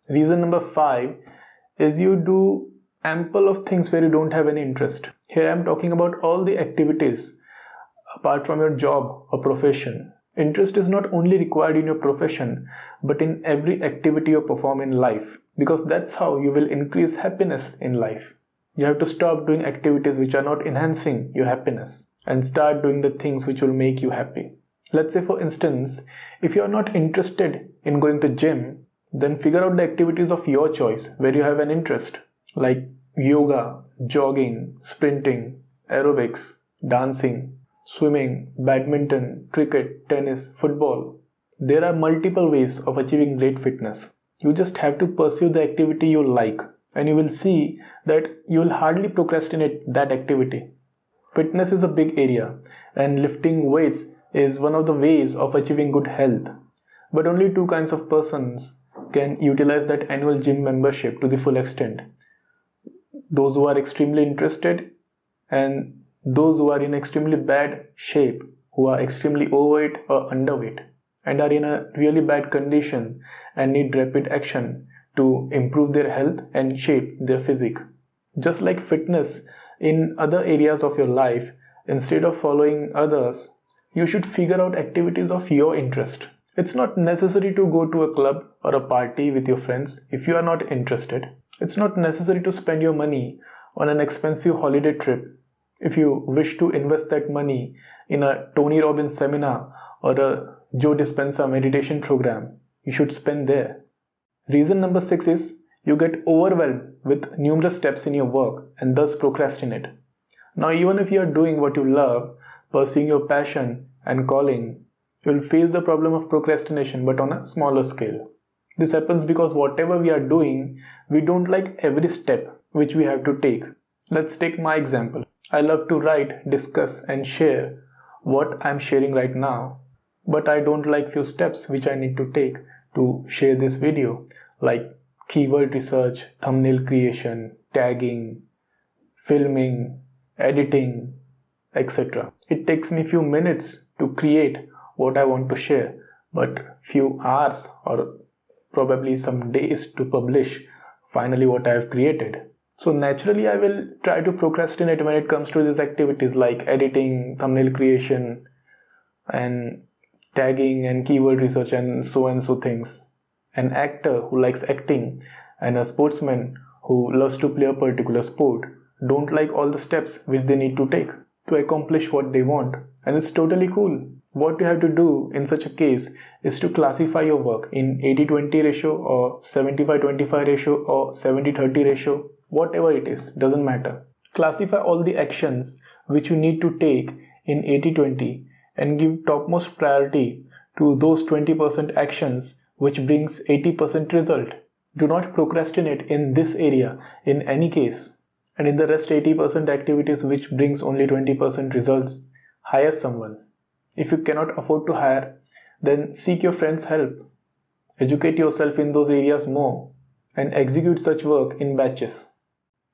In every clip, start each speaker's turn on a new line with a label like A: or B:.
A: Reason number 5 is you do ample of things where you don't have any interest. Here I am talking about all the activities apart from your job or profession. Interest is not only required in your profession, but in every activity you perform in life, because that's how you will increase happiness in life. You have to stop doing activities which are not enhancing your happiness and start doing the things which will make you happy. Let's say, for instance, if you are not interested in going to gym, then figure out the activities of your choice where you have an interest, like yoga, jogging, sprinting, aerobics, dancing, swimming, badminton, cricket, tennis, football. There are multiple ways of achieving great fitness. You just have to pursue the activity you like, and you will see that you will hardly procrastinate that activity. Fitness is a big area, and lifting weights is one of the ways of achieving good health. But only two kinds of persons can utilize that annual gym membership to the full extent. Those who are extremely interested and those who are in extremely bad shape, who are extremely overweight or underweight, and are in a really bad condition and need rapid action to improve their health and shape their physique. Just like fitness in other areas of your life, instead of following others, you should figure out activities of your interest. It's not necessary to go to a club or a party with your friends if you are not interested. It's not necessary to spend your money on an expensive holiday trip if you wish to invest that money in a Tony Robbins seminar or a Joe Dispenza meditation program. You should spend there. Reason number 6 is you get overwhelmed with numerous steps in your work and thus procrastinate. Now, even if you are doing what you love, pursuing your passion and calling, you will face the problem of procrastination, but on a smaller scale. This happens because whatever we are doing, we don't like every step which we have to take. Let's take my example. I love to write, discuss and share what I'm sharing right now, but I don't like few steps which I need to take to share this video, like keyword research, thumbnail creation, tagging, filming, editing, etc. It takes me few minutes to create what I want to share, but few hours or probably some days to publish finally what I have created. So naturally I will try to procrastinate when it comes to these activities like editing, thumbnail creation and tagging and keyword research and so things. An actor who likes acting and a sportsman who loves to play a particular sport don't like all the steps which they need to take to accomplish what they want, and it's totally cool. What you have to do in such a case is to classify your work in 80-20 ratio or 75-25 ratio or 70-30 ratio, whatever it is, doesn't matter. Classify all the actions which you need to take in 80-20 and give topmost priority to those 20% actions which brings 80% result. Do not procrastinate in this area in any case, and in the rest 80% activities which brings only 20% results, hire someone. If you cannot afford to hire, then seek your friend's help. Educate yourself in those areas more and execute such work in batches.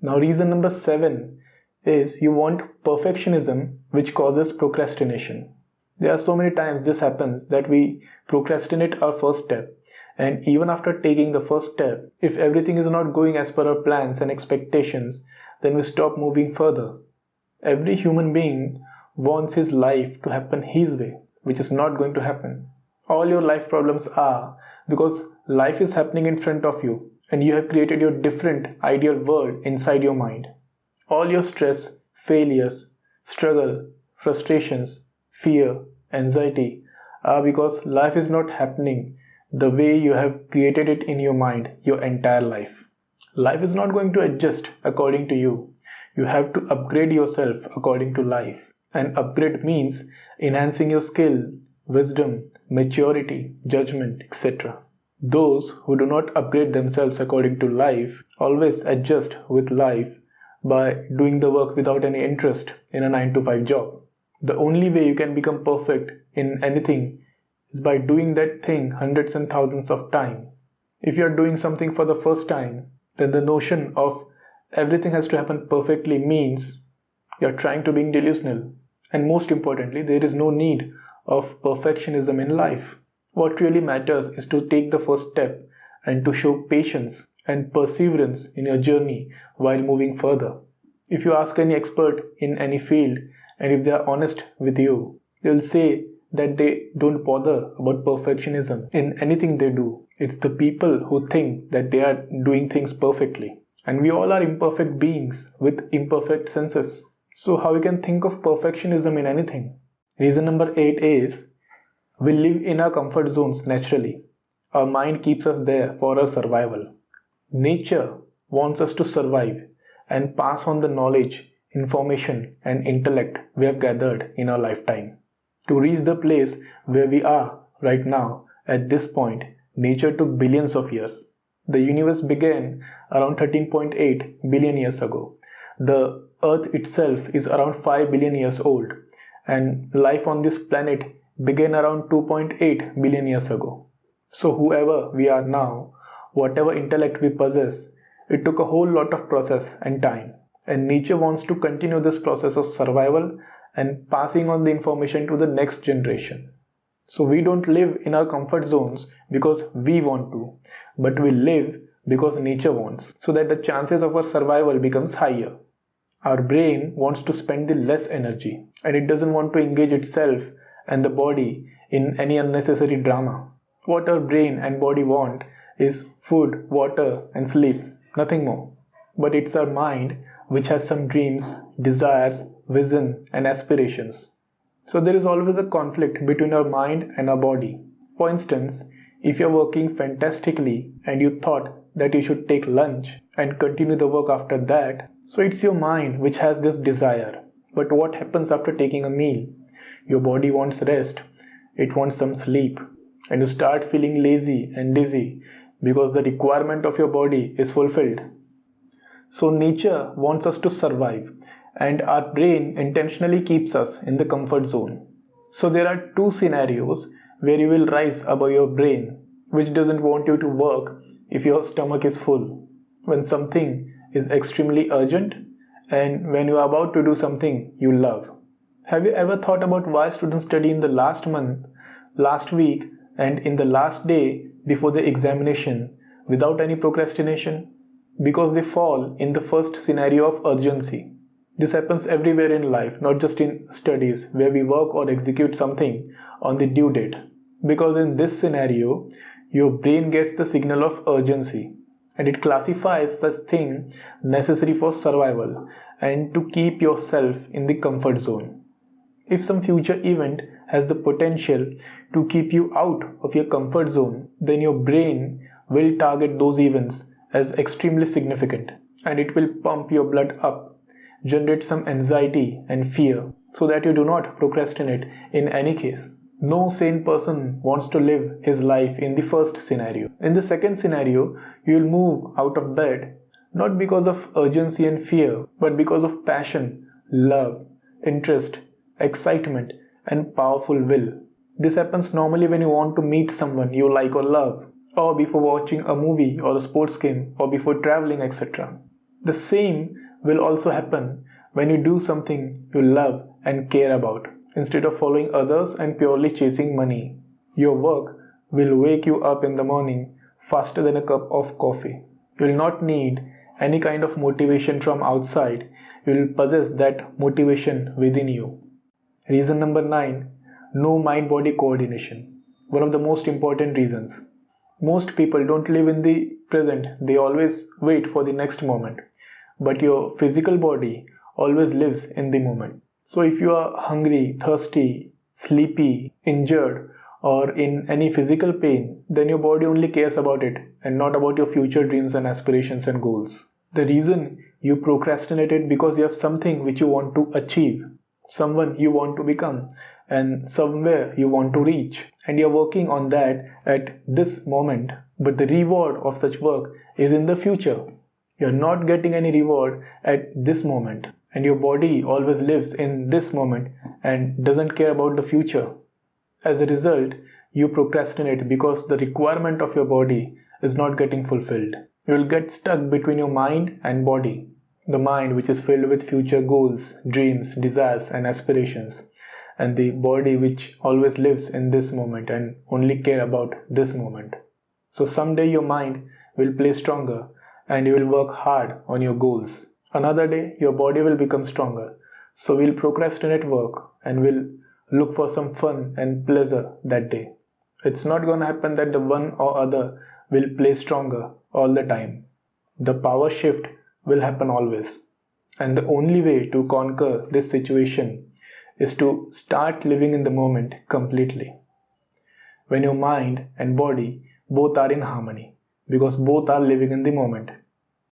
A: Now, reason number 7 is you want perfectionism, which causes procrastination. There are so many times this happens that we procrastinate our first step, and even after taking the first step, if everything is not going as per our plans and expectations, then we stop moving further. Every human being wants his life to happen his way, which is not going to happen. All your life problems are because life is happening in front of you and you have created your different ideal world inside your mind. All your stress, failures, struggle, frustrations, fear, anxiety are because life is not happening the way you have created it in your mind your entire life. Life is not going to adjust according to you. You have to upgrade yourself according to life. And upgrade means enhancing your skill, wisdom, maturity, judgment, etc. Those who do not upgrade themselves according to life always adjust with life by doing the work without any interest in a 9-to-5 job. The only way you can become perfect in anything is by doing that thing hundreds and thousands of times. If you are doing something for the first time, then the notion of everything has to happen perfectly means you are trying to be delusional. And most importantly, there is no need of perfectionism in life. What really matters is to take the first step and to show patience and perseverance in your journey while moving further. If you ask any expert in any field, and if they are honest with you, they'll say that they don't bother about perfectionism in anything they do. It's the people who think that they are doing things perfectly. And we all are imperfect beings with imperfect senses. So how we can think of perfectionism in anything? Reason number 8 is we live in our comfort zones naturally. Our mind keeps us there for our survival. Nature wants us to survive and pass on the knowledge, information, and intellect we have gathered in our lifetime. To reach the place where we are right now, at this point, nature took billions of years. The universe began around 13.8 billion years ago. The Earth itself is around 5 billion years old, and life on this planet began around 2.8 billion years ago. So whoever we are now, whatever intellect we possess, it took a whole lot of process and time. And nature wants to continue this process of survival and passing on the information to the next generation. So we don't live in our comfort zones because we want to, but we live because nature wants, so that the chances of our survival becomes higher. Our brain wants to spend the less energy, and it doesn't want to engage itself and the body in any unnecessary drama. What our brain and body want is food, water, and sleep, nothing more. But it's our mind which has some dreams, desires, vision, and aspirations. So there is always a conflict between our mind and our body. For instance, if you're working fantastically and you thought that you should take lunch and continue the work after that, so it's your mind which has this desire. But what happens after taking a meal? Your body wants rest, it wants some sleep, and you start feeling lazy and dizzy because the requirement of your body is fulfilled. So nature wants us to survive, and our brain intentionally keeps us in the comfort zone. So there are two scenarios where you will rise above your brain, which doesn't want you to work if your stomach is full, when something is extremely urgent, and when you are about to do something you love. Have you ever thought about why students study in the last month, last week, and in the last day before the examination without any procrastination? Because they fall in the first scenario of urgency. This happens everywhere in life, not just in studies where we work or execute something on the due date. Because in this scenario, your brain gets the signal of urgency and it classifies such thing necessary for survival and to keep yourself in the comfort zone. If some future event has the potential to keep you out of your comfort zone, then your brain will target those events as extremely significant, and it will pump your blood up, generate some anxiety and fear, so that you do not procrastinate in any case. No sane person wants to live his life in the first scenario. In the second scenario, you will move out of bed, not because of urgency and fear, but because of passion, love, interest, excitement, and powerful will. This happens normally when you want to meet someone you like or love, or before watching a movie or a sports game, or before traveling, etc. The same will also happen when you do something you love and care about, instead of following others and purely chasing money. Your work will wake you up in the morning faster than a cup of coffee. You will not need any kind of motivation from outside. You will possess that motivation within you. Reason number 9, no mind-body coordination. One of the most important reasons. Most people don't live in the present, they always wait for the next moment. But your physical body always lives in the moment. So if you are hungry, thirsty, sleepy, injured, or in any physical pain, then your body only cares about it and not about your future dreams and aspirations and goals. The reason you procrastinated because you have something which you want to achieve, someone you want to become, and somewhere you want to reach, and you're working on that at this moment, but the reward of such work is in the future. You're not getting any reward at this moment, and your body always lives in this moment and doesn't care about the future. As a result, you procrastinate because the requirement of your body is not getting fulfilled. You will get stuck between your mind and body. The mind, which is filled with future goals, dreams, desires, and aspirations, and the body which always lives in this moment and only care about this moment. So someday your mind will play stronger and you will work hard on your goals. Another day your body will become stronger. So we'll procrastinate work and we'll look for some fun and pleasure that day. It's not going to happen that the one or other will play stronger all the time. The power shift will happen always. And the only way to conquer this situation is to start living in the moment completely. When your mind and body both are in harmony, because both are living in the moment.